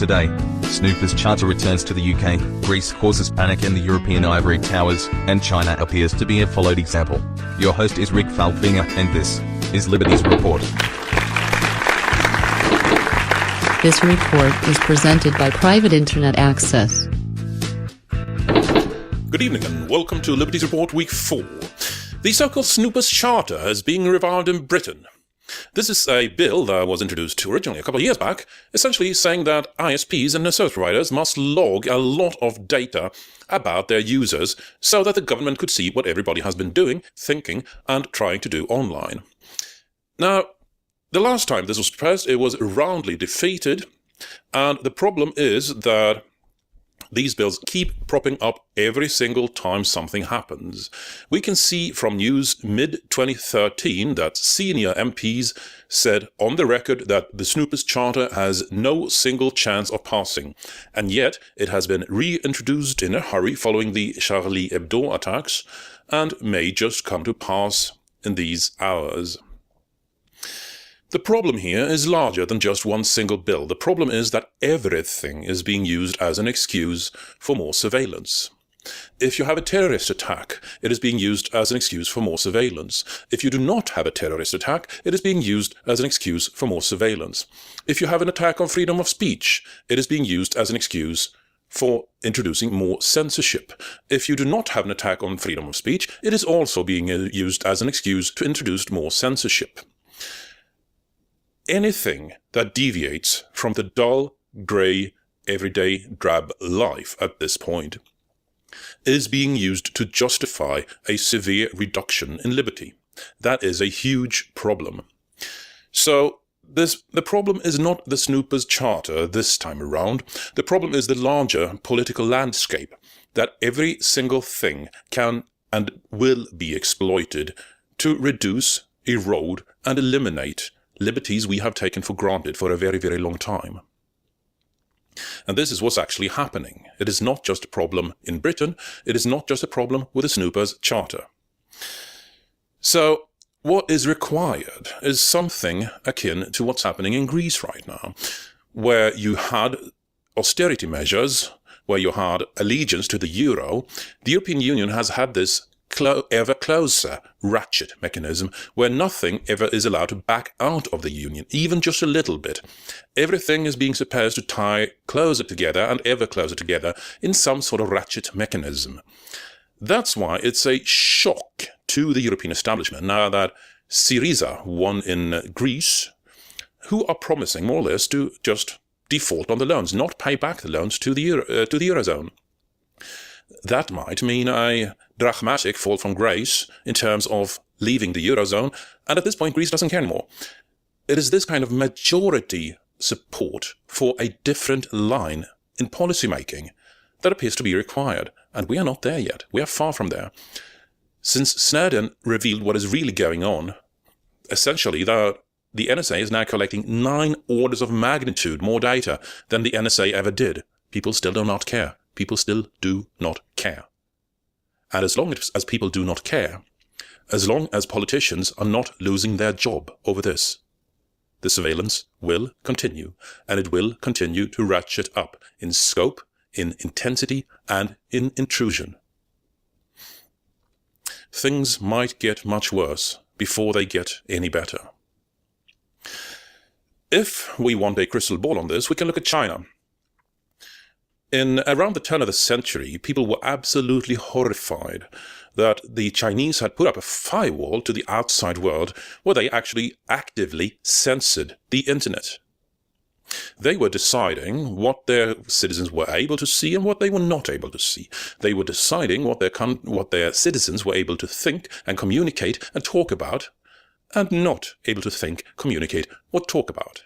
today. Snooper's charter returns to the UK, Greece causes panic in the European ivory towers, and China appears to be a followed example. Your host is Rick Falfinger, and this is Liberties Report. This report is presented by Private Internet Access. Good evening and welcome to Liberties Report Week 4. The so-called Snooper's Charter is being revived in Britain. This is a bill that was introduced originally a couple of years back, essentially saying that ISPs and service providers must log a lot of data about their users so that the government could see what everybody has been doing, thinking, and trying to do online. Now, the last time this was proposed, it was roundly defeated, and the problem is that these bills keep propping up every single time something happens. We can see from news mid-2013 that senior MPs said on the record that the Snooper's Charter has no single chance of passing, and yet it has been reintroduced in a hurry following the Charlie Hebdo attacks, and may just come to pass in these hours. The problem here is larger than just one single bill. The problem is that everything is being used as an excuse for more surveillance. If you have a terrorist attack, it is being used as an excuse for more surveillance. If you do not have a terrorist attack, it is being used as an excuse for more surveillance. If you have an attack on freedom of speech, it is being used as an excuse for introducing more censorship. If you do not have an attack on freedom of speech, it is also being used as an excuse to introduce more censorship. Anything that deviates from the dull, grey, everyday, drab life at this point is being used to justify a severe reduction in liberty. That is a huge problem. So the problem is not the Snooper's Charter this time around. The problem is the larger political landscape, that every single thing can and will be exploited to reduce, erode, and eliminate liberties we have taken for granted for a very, very long time. And this is what's actually happening. It is not just a problem in Britain, it is not just a problem with the Snooper's Charter. So, what is required is something akin to what's happening in Greece right now, where you had austerity measures, where you had allegiance to the euro. The European Union has had this ever closer ratchet mechanism where nothing ever is allowed to back out of the union, even just a little bit. Everything is being supposed to tie closer together and ever closer together in some sort of ratchet mechanism. That's why it's a shock to the European establishment now that Syriza won in Greece, who are promising more or less to just default on the loans, not pay back the loans to the Eurozone. That might mean a dramatic fall from grace in terms of leaving the Eurozone, and at this point Greece doesn't care anymore. It is this kind of majority support for a different line in policymaking that appears to be required, and we are not there yet. We are far from there. Since Snowden revealed what is really going on, essentially the NSA is now collecting 9 orders of magnitude more data than the NSA ever did. People still do not care. People still do not care. And as long as people do not care, as long as politicians are not losing their job over this, the surveillance will continue, and it will continue to ratchet up in scope, in intensity, and in intrusion. Things might get much worse before they get any better. If we want a crystal ball on this, we can look at China. In around the turn of the century, people were absolutely horrified that the Chinese had put up a firewall to the outside world where they actually actively censored the internet. They were deciding what their citizens were able to see and what they were not able to see. They were deciding what their citizens were able to think and communicate and talk about, and not able to think, communicate, or talk about.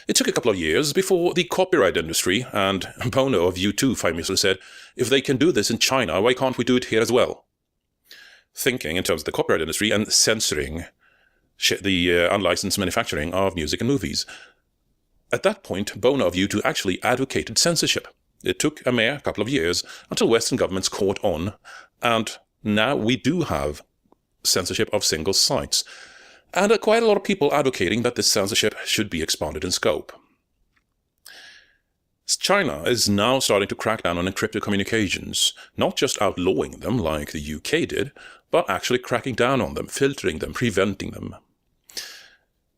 It took a couple of years before the copyright industry and Bono of U2 famously said, if they can do this in China, why can't we do it here as well? Thinking in terms of the copyright industry and censoring the unlicensed manufacturing of music and movies. At that point, Bono of U2 actually advocated censorship. It took a mere couple of years until Western governments caught on, and now we do have censorship of single sites. And quite a lot of people advocating that this censorship should be expanded in scope. China is now starting to crack down on encrypted communications, not just outlawing them like the UK did, but actually cracking down on them, filtering them, preventing them.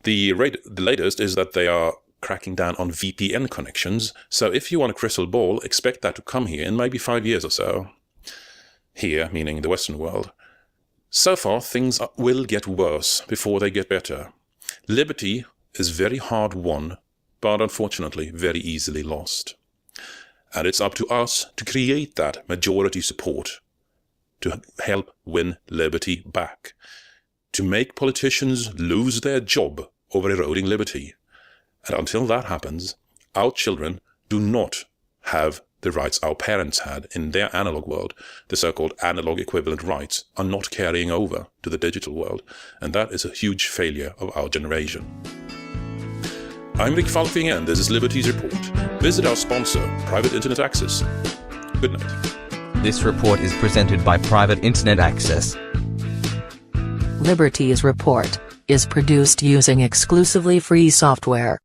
The latest is that they are cracking down on VPN connections, so if you want a crystal ball, expect that to come here in maybe 5 years or so. Here, meaning the Western world. So far, things will get worse before they get better. Liberty is very hard won, but unfortunately very easily lost. And it's up to us to create that majority support to help win liberty back, to make politicians lose their job over eroding liberty. And until that happens, our children do not have the rights our parents had in their analog world. The so-called analog equivalent rights are not carrying over to the digital world, and that is a huge failure of our generation. I'm Rick Falkfinger, and this is Liberties Report. Visit our sponsor, Private Internet Access. Good night. This report is presented by Private Internet Access. Liberties Report is produced using exclusively free software.